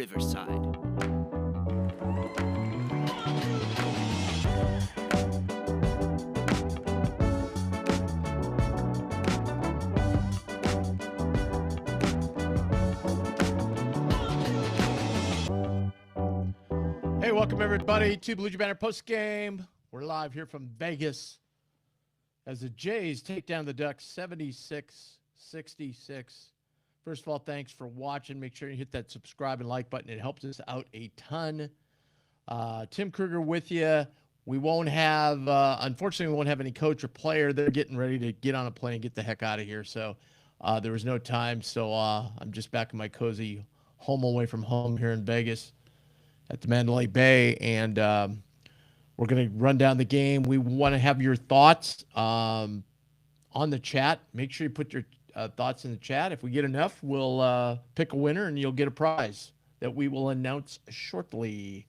Riverside. Hey, welcome everybody to Blue Banner Postgame. We're live here from Vegas as the Jays take down the Ducks 76-66. First of all, thanks for watching. Make sure you hit that subscribe and like button. It helps us out a ton. Tim Kruger with you. We won't have, unfortunately, we won't have any coach or player. They're getting ready to get on a plane and get the heck out of here. So there was no time. So I'm just back in my cozy home away from home here in Vegas at the Mandalay Bay, and we're going to run down the game. We want to have your thoughts on the chat. Make sure you put your thoughts in the chat. If we get enough, we'll pick a winner, and you'll get a prize that we will announce shortly.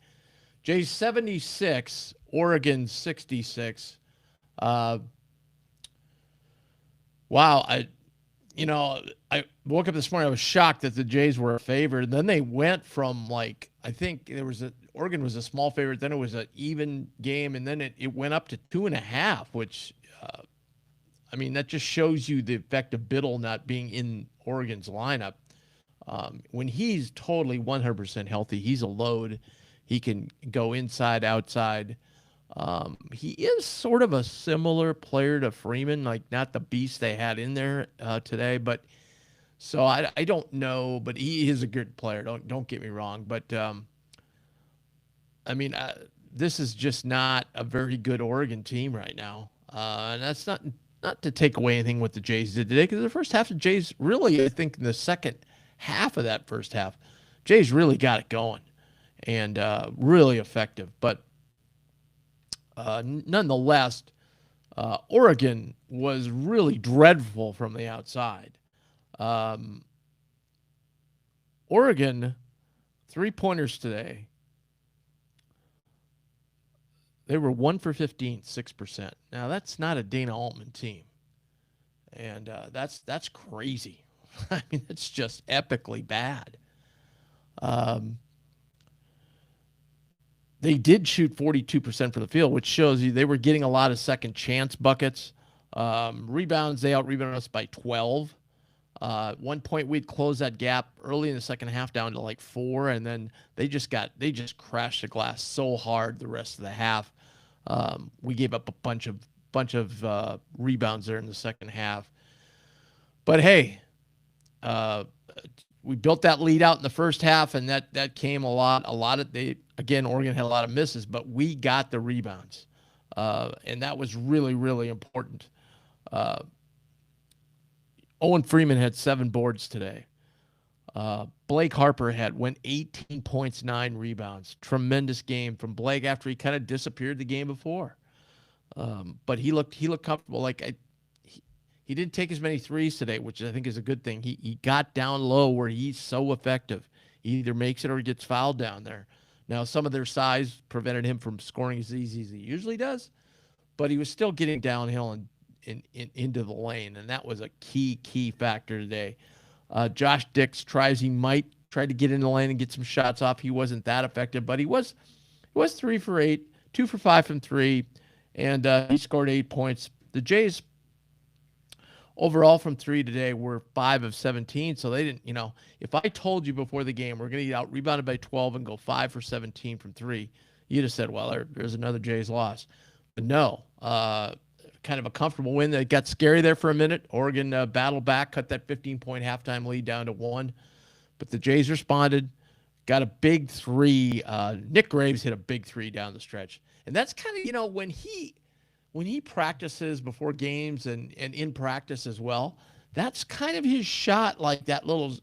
Jays 76, Oregon 66. Wow, I woke up this morning, I was shocked that the Jays were a favorite. Then they went from, like, I think Oregon was a small favorite, then it was an even game, and then it went up to 2.5, which, that just shows you the effect of Biddle not being in Oregon's lineup. When he's totally 100% healthy, he's a load. He can go inside, outside. He is sort of a similar player to Freeman, like not the beast they had in there today, but so I don't know, but he is a good player. Don't get me wrong, but this is just not a very good Oregon team right now, and that's not to take away anything what the Jays did today, because the first half of the Jays really, I think in the second half of that first half, Jays really got it going and really effective, but nonetheless, Oregon was really dreadful from the outside. Oregon, 3-pointers today. They were 1 for 15, 6%. Now, that's not a Dana Altman team. And that's crazy. I mean, it's just epically bad. They did shoot 42% from the field, which shows you they were getting a lot of second chance buckets. Rebounds, they out-rebounded us by 12. At one point, we'd close that gap early in the second half down to like 4, and then they just crashed the glass so hard the rest of the half. We gave up a bunch of rebounds there in the second half. But hey, we built that lead out in the first half, and that came a lot of Oregon had a lot of misses, but we got the rebounds, and that was really, really important. Owen Freeman had 7 boards today. Blake Harper went 18 points, 9 rebounds. Tremendous game from Blake after he kind of disappeared the game before. But he looked comfortable. He didn't take as many threes today, which I think is a good thing. He got down low where he's so effective. He either makes it or he gets fouled down there. Now, some of their size prevented him from scoring as easy as he usually does, but he was still getting downhill and into the lane, and that was a key factor today. Josh Dix tried to get in the lane and get some shots off. He wasn't that effective, but he was 3 for 8, 2 for 5 from 3, and he scored 8 points. The Jays overall from 3 today were 5 of 17, so they didn't, if I told you before the game we're going to get out rebounded by 12 and go 5 for 17 from 3, you'd have said, well, there's another Jays loss. But no, kind of a comfortable win. That got scary there for a minute. Oregon battled back, cut that 15-point halftime lead down to 1. But the Jays responded, got a big 3. Nick Graves hit a big 3 down the stretch. And that's kind of, when he practices before games and in practice as well, that's kind of his shot, like that little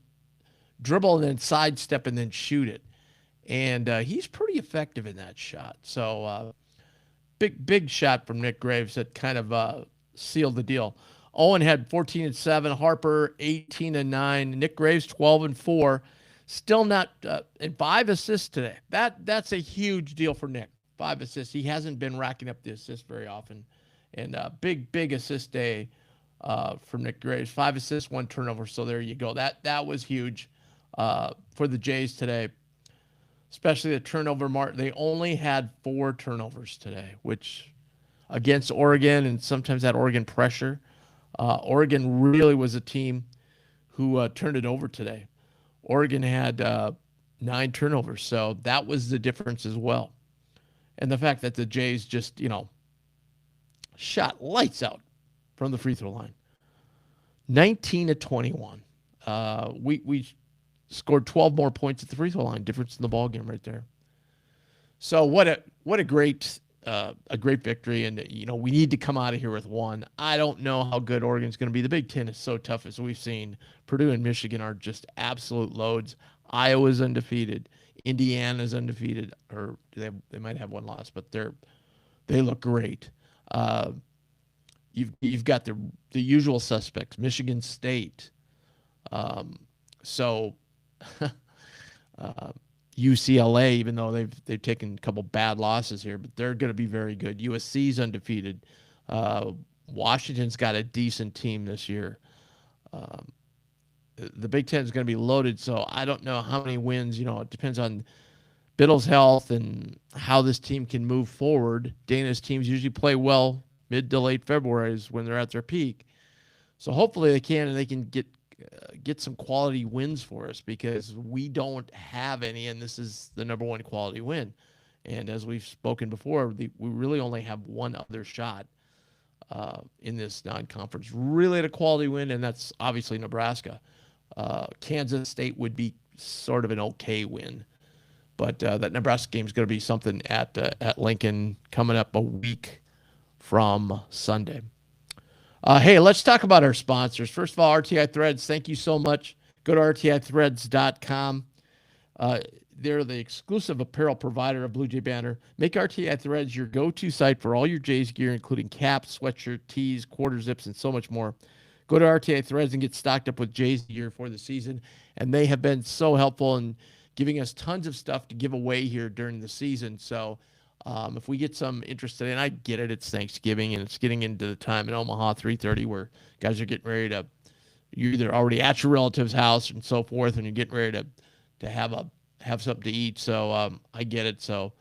dribble and then sidestep and then shoot it. And he's pretty effective in that shot. So, big shot from Nick Graves that kind of sealed the deal. Owen had 14 and 7, Harper 18 and 9, Nick Graves 12 and 4. Still not and 5 assists today. That's a huge deal for Nick. 5 assists. He hasn't been racking up the assists very often, and big assist day from Nick Graves. 5 assists, 1 turnover. So there you go. That was huge for the Jays today. especially the turnover mark. They only had 4 turnovers today, which against Oregon and sometimes that Oregon pressure. Oregon really was a team who turned it over today. Oregon had 9 turnovers, so that was the difference as well. And the fact that the Jays just, shot lights out from the free throw line. 19 to 21. We scored 12 more points at the free throw line. Difference in the ball game right there. So what a great victory, and we need to come out of here with one. I don't know how good Oregon's going to be. The Big Ten is so tough, as we've seen. Purdue and Michigan are just absolute loads. Iowa's undefeated. Indiana's undefeated, or they might have one loss, but they look great. You've got the usual suspects, Michigan State. So UCLA, even though they've taken a couple bad losses here, but they're going to be very good. USC's undefeated. Washington's got a decent team this year. The Big Ten is going to be loaded, so I don't know how many wins. It depends on Biddle's health and how this team can move forward. Dana's teams usually play well mid to late February is when they're at their peak. So hopefully they can, and they can get some quality wins for us, because we don't have any, and this is the number one quality win. And as we've spoken before, we really only have one other shot in this non-conference really at a quality win, and that's obviously Nebraska. Kansas State would be sort of an okay win, but that Nebraska game is going to be something at Lincoln coming up a week from Sunday. Hey, let's talk about our sponsors. First of all, RTI Threads, thank you so much. Go to rtithreads.com. They're the exclusive apparel provider of Blue Jay Banner. Make RTI Threads your go-to site for all your Jays gear, including caps, sweatshirt, tees, quarter zips, and so much more. Go to RTI Threads and get stocked up with Jays gear for the season. And they have been so helpful in giving us tons of stuff to give away here during the season. So if we get some interest today, and I get it, it's Thanksgiving and it's getting into the time in Omaha, 3:30, where guys are getting ready to, you're either already at your relative's house and so forth, and you're getting ready to have something to eat. So I get it. So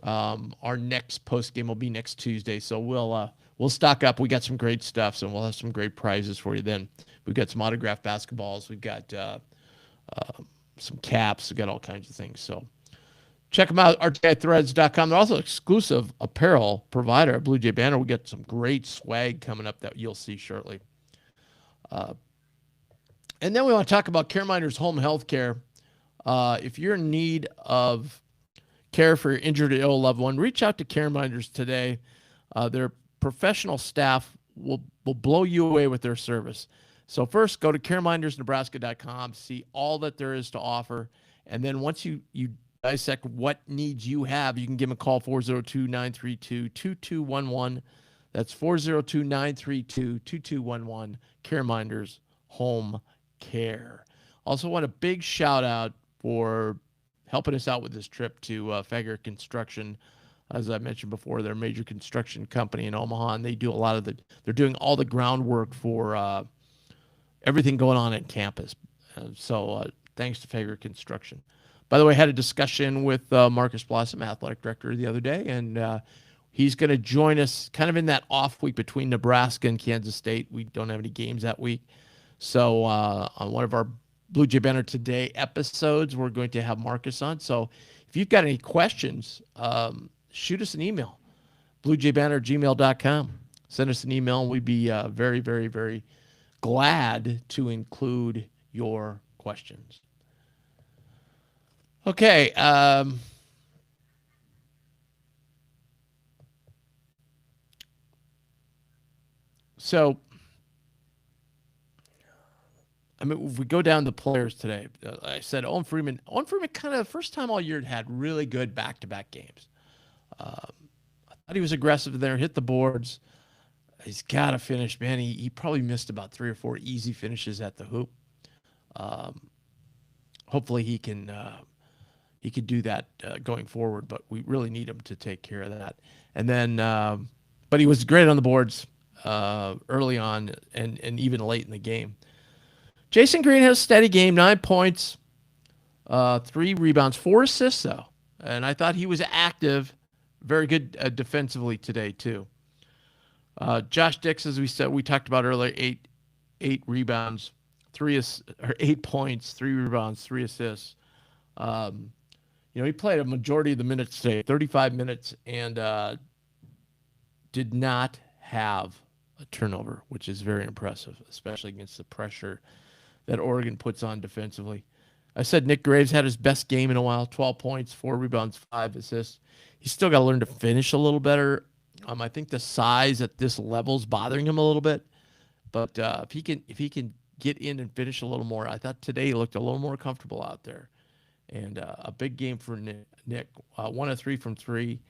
our next post game will be next Tuesday. So we'll stock up. We got some great stuff, so we'll have some great prizes for you then. We've got some autographed basketballs. We've got some caps. We've got all kinds of things. So check them out, rtithreads.com. They're also exclusive apparel provider at Blue Jay Banner. We got some great swag coming up that you'll see shortly. And then we want to talk about CareMinders Home Health Care. If you're in need of care for your injured or ill loved one, reach out to CareMinders today. Their professional staff will blow you away with their service. So first, go to caremindersnebraska.com, see all that there is to offer. And then once you dissect what needs you have, you can give them a call, 402-932-2211. That's 402-932-2211, CareMinders Home Care. Also want a big shout out for helping us out with this trip to Fager Construction. As I mentioned before, they're a major construction company in Omaha, and they do they're doing all the groundwork for everything going on at campus. So thanks to Fager Construction. By the way, I had a discussion with Marcus Blossom, athletic director, the other day, and he's going to join us kind of in that off week between Nebraska and Kansas State. We don't have any games that week. So on one of our Blue Jay Banner Today episodes, we're going to have Marcus on. So if you've got any questions, shoot us an email, bluejaybanner@gmail.com. Send us an email, and we'd be very, very, very glad to include your questions. Okay. So, I mean, if we go down the players today, I said Owen Freeman kind of first time all year had really good back-to-back games. I thought he was aggressive there, hit the boards. He's got to finish, man. He probably missed about 3 or 4 easy finishes at the hoop. Hopefully he can do that going forward, but we really need him to take care of that. And then, but he was great on the boards early on and even late in the game. Jason Green has a steady game, 9 points, 3 rebounds, 4 assists, though. And I thought he was active, very good defensively today, too. Josh Dix, as we said, we talked about earlier, eight rebounds, 8 points, 3 rebounds, 3 assists. He played a majority of the minutes today, 35 minutes, and did not have a turnover, which is very impressive, especially against the pressure that Oregon puts on defensively. I said Nick Graves had his best game in a while, 12 points, 4 rebounds, 5 assists. He's still got to learn to finish a little better. I think the size at this level is bothering him a little bit, but if he can get in and finish a little more, I thought today he looked a little more comfortable out there. And a big game for Nick. 1 of 3 from 3.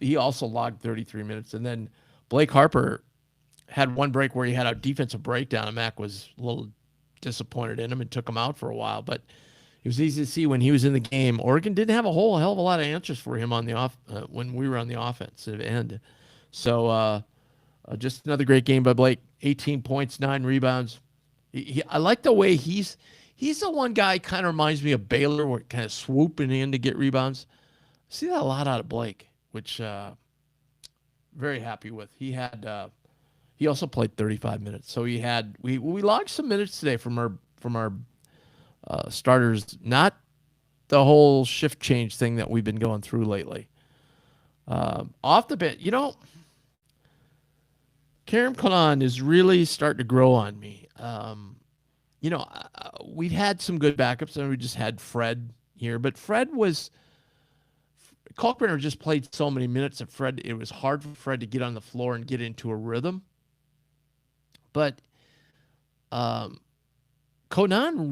He also logged 33 minutes. And then Blake Harper had one break where he had a defensive breakdown, and Mac was a little disappointed in him and took him out for a while. But it was easy to see when he was in the game. Oregon didn't have a whole hell of a lot of answers for him on the when we were on the offensive end. So just another great game by Blake. 18 points, 9 rebounds. I like the way he's the one guy kind of reminds me of Baylor, where kind of swooping in to get rebounds. I see that a lot out of Blake, which very happy with. He also played 35 minutes, so we logged some minutes today from our starters. Not the whole shift change thing that we've been going through lately. Off the bench, Karim Khan is really starting to grow on me. We've had some good backups, and we just had Fred here. But Kalkbrenner just played so many minutes that it was hard for Fred to get on the floor and get into a rhythm. But Conan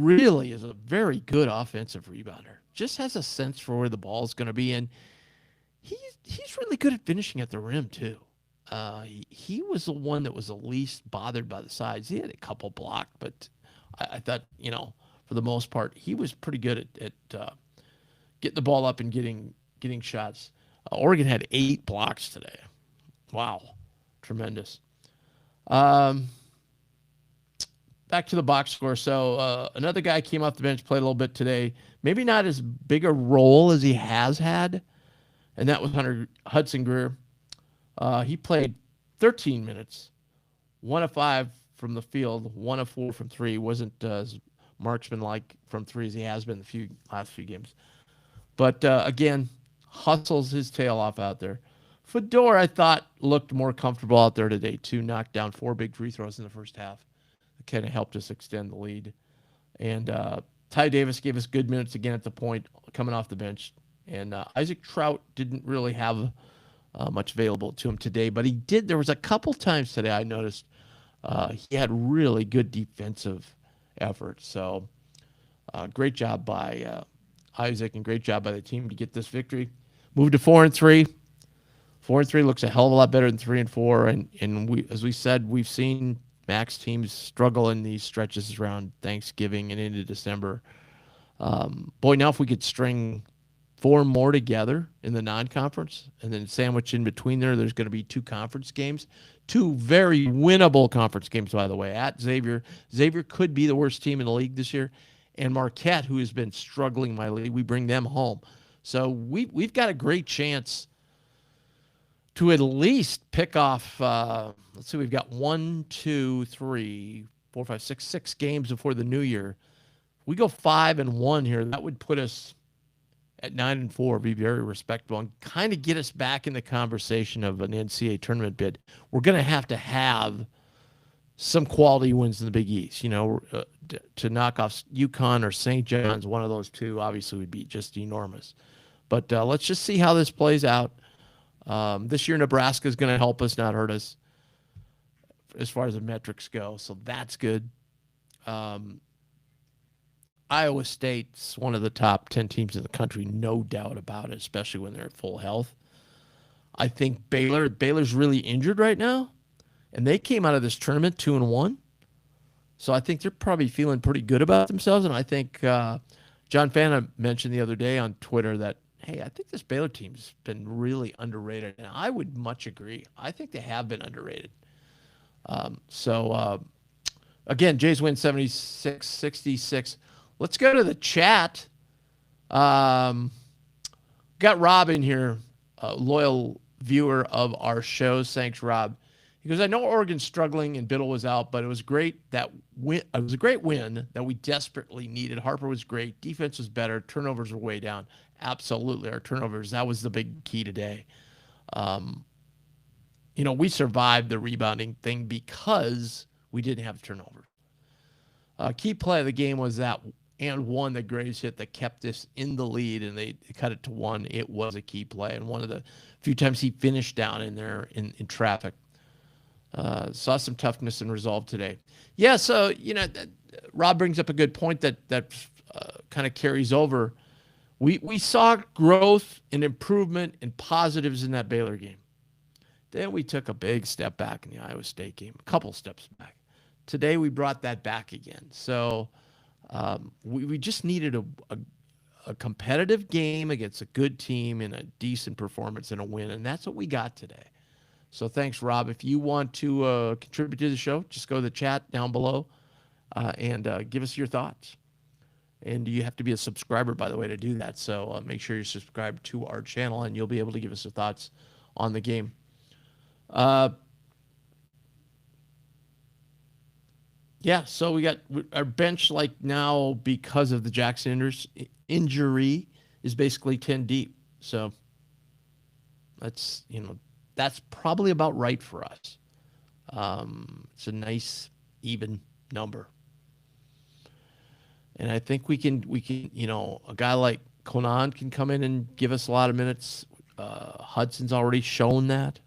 really is a very good offensive rebounder. Just has a sense for where the ball is going to be, and he's really good at finishing at the rim too. He was the one that was the least bothered by the sides. He had a couple blocked, but I thought, for the most part, he was pretty good at getting the ball up and getting shots. Oregon had 8 blocks today. Wow, tremendous. Back to the box score. So another guy came off the bench, played a little bit today. Maybe not as big a role as he has had, and that was Hudson Greer. He played 13 minutes, 1 of 5 from the field, 1 of 4 from 3. Wasn't as marksman-like from 3 as he has been the last few games. But again, hustles his tail off out there. Fedor, I thought, looked more comfortable out there today, too. Knocked down 4 big free throws in the first half. It kind of helped us extend the lead. And Ty Davis gave us good minutes again at the point, coming off the bench. And Isaac Trout didn't really have much available to him today, but he did. There was a couple times today I noticed he had really good defensive effort. So great job by Isaac, and great job by the team to get this victory. Moved to 4-3. 4-3 looks a hell of a lot better than 3-4. And we, as we said, we've seen Mac's teams struggle in these stretches around Thanksgiving and into December. Now if we could string 4 more together in the non-conference and then sandwich in between there's going to be 2 conference games. 2 very winnable conference games, by the way, at Xavier. Xavier could be the worst team in the league this year. And Marquette, who has been struggling mightily, we bring them home. So we've got a great chance to at least pick off, let's see, we've got 6 games before the new year. We go 5-1 here. That would put us at 9-4, be very respectable, and kind of get us back in the conversation of an NCAA tournament bid. We're going to have some quality wins in the Big East, to knock off UConn or St. John's. One of those 2 obviously would be just enormous. But let's just see how this plays out. This year, Nebraska is going to help us, not hurt us, as far as the metrics go. So that's good. Iowa State's one of the top 10 teams in the country, no doubt about it, especially when they're at full health. I think Baylor's really injured right now, and they came out of this tournament 2-1. So I think they're probably feeling pretty good about themselves. And I think John Fanta mentioned the other day on Twitter that, hey, I think this Baylor team's been really underrated. And I would much agree. I think they have been underrated. Again, Jays win 76-66. Let's go to the chat. Got Rob in here, a loyal viewer of our shows. Thanks, Rob. He goes, I know Oregon's struggling and Biddle was out, but it was great that win. It was a great win that we desperately needed. Harper was great. Defense was better. Turnovers were way down. Absolutely, our turnovers. That was the big key today. We survived the rebounding thing because we didn't have turnovers. Key play of the game was that and one that Graves hit that kept us in the lead, and they cut it to one. It was a key play, and one of the few times he finished down in there in traffic. Saw some toughness and resolve today. Yeah, so, Rob brings up a good point that kind of carries over. We saw growth and improvement and positives in that Baylor game. Then we took a big step back in the Iowa State game, a couple steps back. Today we brought that back again. So we just needed a competitive game against a good team and a decent performance and a win, and that's what we got today. So thanks, Rob. If you want to contribute to the show, just go to the chat down below and give us your thoughts. And you have to be a subscriber, by the way, to do that. So make sure you're subscribed to our channel, and you'll be able to give us your thoughts on the game. Yeah, so we got our bench now because of the Jackson injury is basically 10 deep. So that's probably about right for us. It's a nice even number. And I think we can, a guy like Conan can come in and give us a lot of minutes. Hudson's already shown that.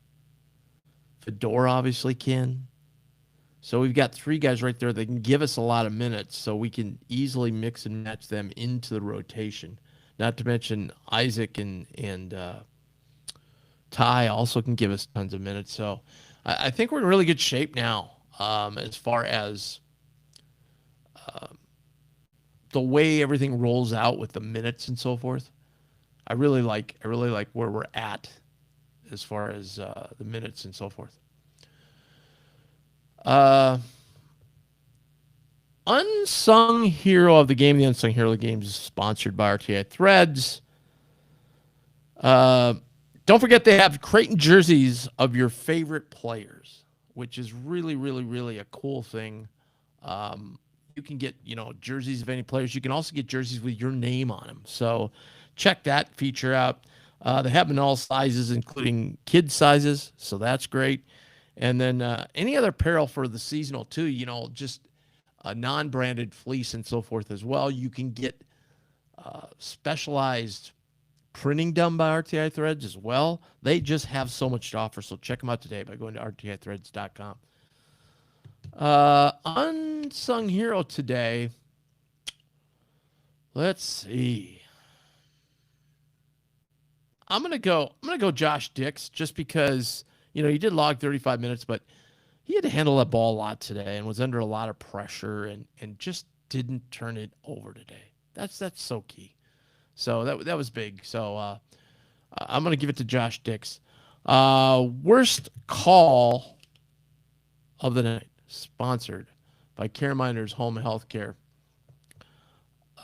Fedor obviously can. So we've got three guys right there that can give us a lot of minutes, so we can easily mix and match them into the rotation. Not to mention Isaac and Ty also can give us tons of minutes. So I think we're in really good shape now as far as the way everything rolls out with the minutes and so forth. I really like where we're at as far as the minutes and so forth. Unsung hero of the game. The Unsung hero of the game is sponsored by RTI Threads. Don't forget they have Creighton jerseys of your favorite players, which is really, really, really a cool thing. You can get, jerseys of any players. You can also get jerseys with your name on them. So check that feature out. They have them in all sizes, including kid sizes. So that's great. And then any other apparel for the seasonal too, just a non-branded fleece and so forth as well. You can get specialized printing done by RTI Threads as well. They just have so much to offer. So check them out today by going to rtithreads.com. Unsung hero today. Let's see. I'm gonna go Josh Dix just because he did log 35 minutes, but he had to handle that ball a lot today and was under a lot of pressure and just didn't turn it over today. That's so key. So that was big. So I'm gonna give it to Josh Dix. Worst call of the night, sponsored by CareMinders Home Health Care.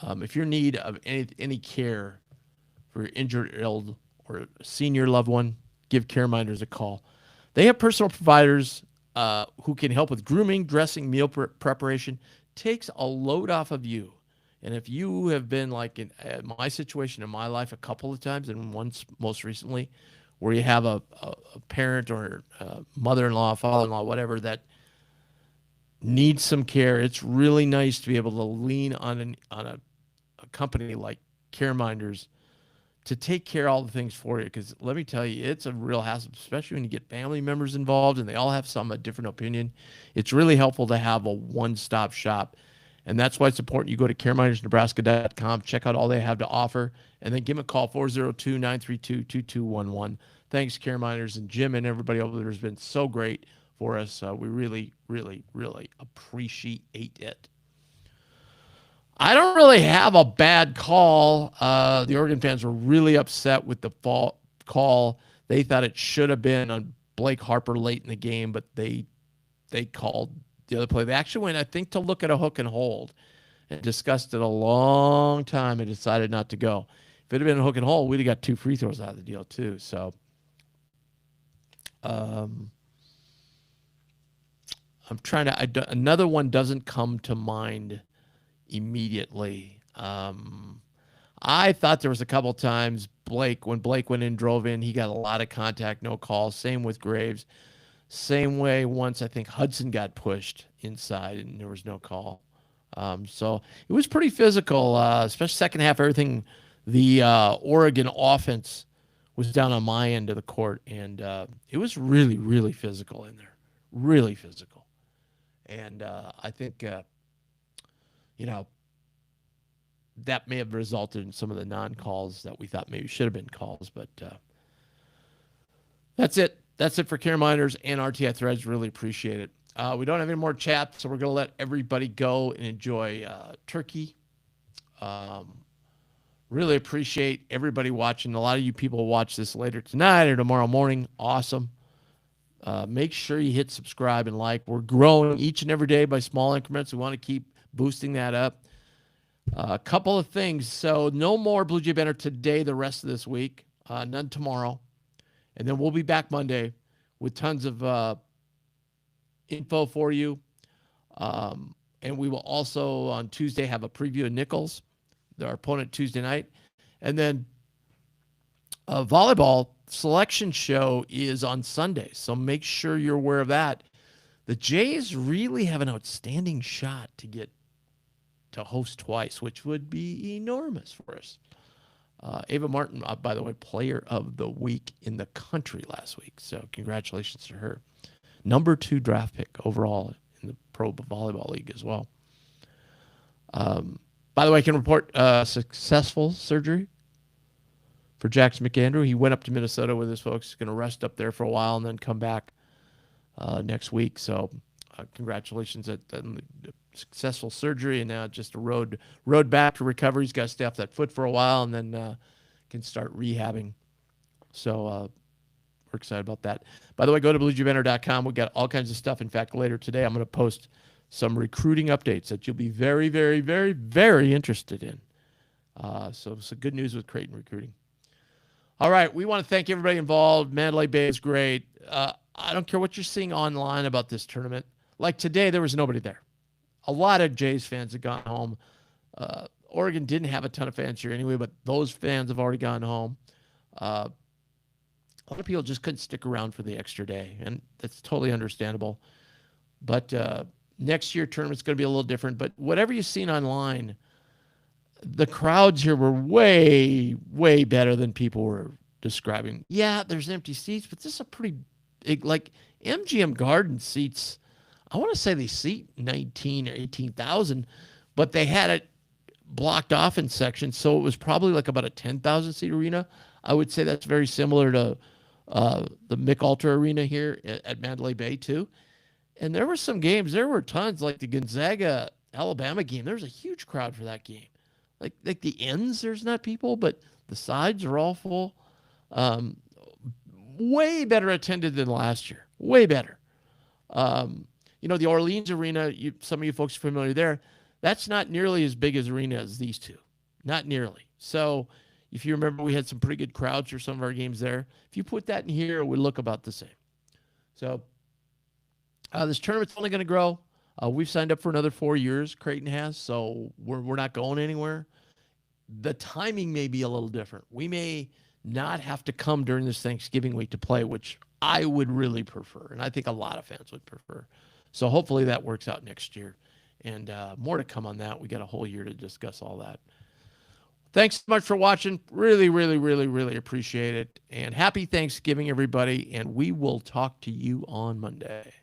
If you're in need of any care for your injured, ill, or senior loved one, give CareMinders a call. They have personal providers who can help with grooming, dressing, meal preparation. Takes a load off of you. And if you have been like in my situation in my life a couple of times, and once most recently, where you have a parent or a mother-in-law, father-in-law, whatever, that needs some care, it's really nice to be able to lean on a company like CareMinders to take care of all the things for you. Because let me tell you, it's a real hassle, especially when you get family members involved and they all have a different opinion. It's really helpful to have a one-stop shop. And that's why it's important you go to caremindersnebraska.com, check out all they have to offer, and then give them a call, 402-932-2211. Thanks, CareMinders, and Jim and everybody over there has been so great for us. We really, really, really appreciate it. I don't really have a bad call. The Oregon fans were really upset with the call. They thought it should have been on Blake Harper late in the game, but they called the other play. They actually went, I think, to look at a hook and hold. and discussed it a long time and decided not to go. If it had been a hook and hole, we'd have got 2 free throws out of the deal too. So, I'm trying to. Another one doesn't come to mind immediately. I thought there was a couple times when Blake went in, drove in, he got a lot of contact, no call. Same with Graves. Same way once I think Hudson got pushed inside and there was no call. So it was pretty physical, especially second half. Everything, the Oregon offense was down on my end of the court, and it was really, really physical in there, really physical. And I think, that may have resulted in some of the non-calls that we thought maybe should have been calls, but that's it. That's it for Care Miners and RTI Threads. Really appreciate it. We don't have any more chat, so we're going to let everybody go and enjoy turkey. Really appreciate everybody watching. A lot of you people watch this later tonight or tomorrow morning. Awesome. Make sure you hit subscribe and like. We're growing each and every day by small increments. We want to keep boosting that up. A couple of things. So no more Blue Jay Banner today, the rest of this week. None tomorrow. And then we'll be back Monday with tons of info for you. And we will also on Tuesday have a preview of Nichols, our opponent Tuesday night. And then volleyball selection show is on Sunday. So make sure you're aware of that. The Jays really have an outstanding shot to get to host twice, which would be enormous for us. Ava Martin, by the way, player of the week in the country last week. So congratulations to her. Number 2 draft pick overall in the Pro Volleyball League as well. By the way, I can report successful surgery for Jackson McAndrew. He went up to Minnesota with his folks. He's going to rest up there for a while and then come back next week. So congratulations at the successful surgery, and now just a road back to recovery. He's got to stay off that foot for a while and then can start rehabbing. So we're excited about that. By the way, go to bluejaybanner.com. We've got all kinds of stuff. In fact, later today, I'm going to post some recruiting updates that you'll be very, very, very, very interested in. So some good news with Creighton recruiting. All right, we want to thank everybody involved. Mandalay Bay is great. I don't care what you're seeing online about this tournament. Like today, there was nobody there. A lot of Jays fans have gone home. Oregon didn't have a ton of fans here anyway, but those fans have already gone home. A lot of people just couldn't stick around for the extra day, and that's totally understandable. But next year tournament's going to be a little different. But whatever you've seen online, the crowds here were way, way better than people were describing. Yeah, there's empty seats, but this is a pretty big, like MGM Garden seats. I want to say they seat 19 or 18,000, but they had it blocked off in sections, so it was probably like about a 10,000 seat arena. I would say that's very similar to the Mick Alter Arena here at Mandalay Bay too. And there were some games, there were tons, like the Gonzaga Alabama game. There was a huge crowd for that game. Like the ends, there's not people, but the sides are all full. Way better attended than last year. Way better. The Orleans Arena, some of you folks are familiar there, that's not nearly as big as arena as these two. Not nearly. So if you remember, we had some pretty good crowds for some of our games there. If you put that in here, it would look about the same. So this tournament's only going to grow. We've signed up for another 4 years, Creighton has, so we're not going anywhere. The timing may be a little different. We may not have to come during this Thanksgiving week to play, which I would really prefer, and I think a lot of fans would prefer. So hopefully that works out next year. And more to come on that. We got a whole year to discuss all that. Thanks so much for watching. Really, really, really, really appreciate it. And happy Thanksgiving, everybody. And we will talk to you on Monday.